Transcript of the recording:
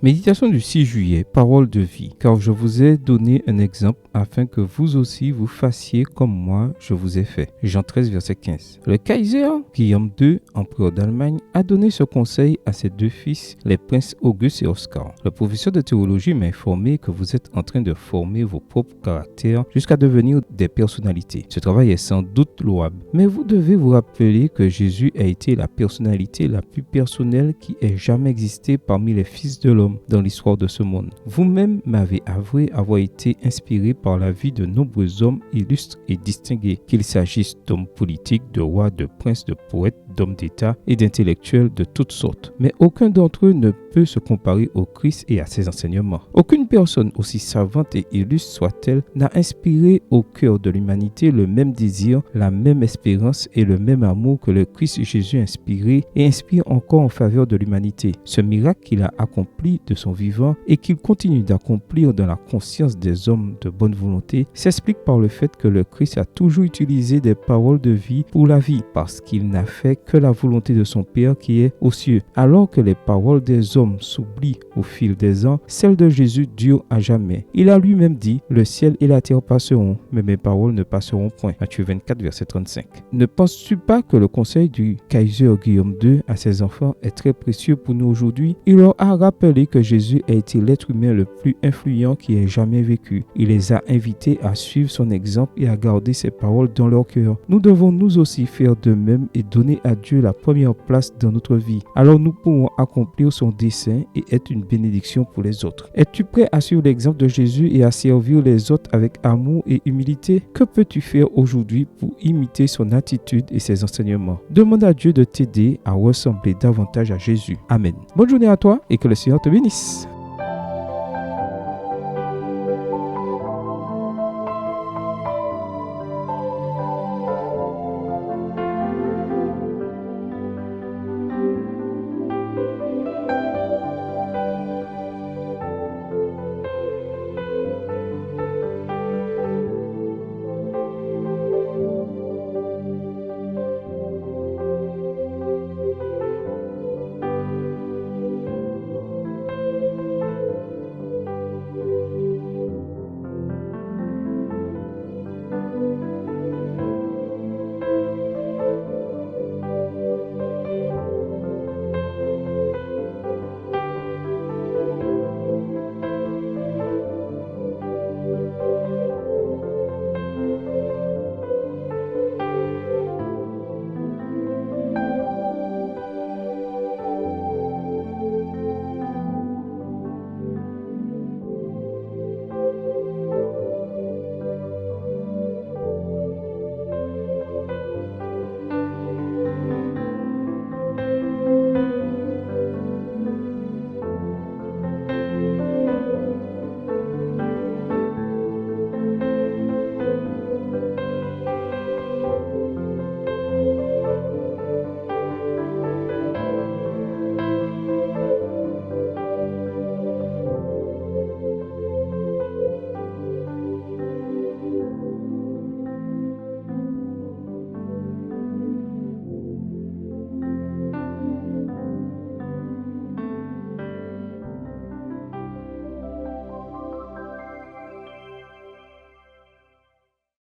Méditation du 6 juillet, parole de vie, car je vous ai donné un exemple afin que vous aussi vous fassiez comme moi je vous ai fait. Jean 13, verset 15. Le Kaiser Guillaume II, empereur d'Allemagne, a donné ce conseil à ses deux fils, les princes Auguste et Oscar. Le professeur de théologie m'a informé que vous êtes en train de former vos propres caractères jusqu'à devenir des personnalités. Ce travail est sans doute louable, mais vous devez vous rappeler que Jésus a été la personnalité la plus personnelle qui ait jamais existé parmi les fils de l'homme dans l'histoire de ce monde. Vous-même m'avez avoué avoir été inspiré par la vie de nombreux hommes illustres et distingués, qu'il s'agisse d'hommes politiques, de rois, de princes, de poètes, d'hommes d'État et d'intellectuels de toutes sortes. Mais aucun d'entre eux ne peut se comparer au Christ et à ses enseignements. Aucune personne, aussi savante et illustre soit-elle, n'a inspiré au cœur de l'humanité le même désir, la même espérance et le même amour que le Christ Jésus inspiré et inspire encore en faveur de l'humanité. Ce miracle qu'il a accompli de son vivant et qu'il continue d'accomplir dans la conscience des hommes de bonne volonté s'explique par le fait que le Christ a toujours utilisé des paroles de vie pour la vie, parce qu'il n'a fait que la volonté de son Père qui est aux cieux. Alors que les paroles des hommes s'oublient au fil des ans, celles de Jésus durent à jamais. Il a lui-même dit: le ciel et la terre passeront, mais mes paroles ne passeront point. Matthieu 24, verset 35. Ne penses-tu pas que le conseil du Kaiser Guillaume II à ses enfants est très précieux pour nous aujourd'hui? Il leur a rappelé que Jésus a été l'être humain le plus influent qui ait jamais vécu. Il les a invités à suivre son exemple et à garder ses paroles dans leur cœur. Nous devons nous aussi faire de même et donner à Dieu la première place dans notre vie. Alors nous pourrons accomplir son dessein et être une bénédiction pour les autres. Es-tu prêt à suivre l'exemple de Jésus et à servir les autres avec amour et humilité? Que peux-tu faire aujourd'hui pour imiter son attitude et ses enseignements? Demande à Dieu de t'aider à ressembler davantage à Jésus. Amen. Bonne journée à toi et que le Seigneur te bénisse.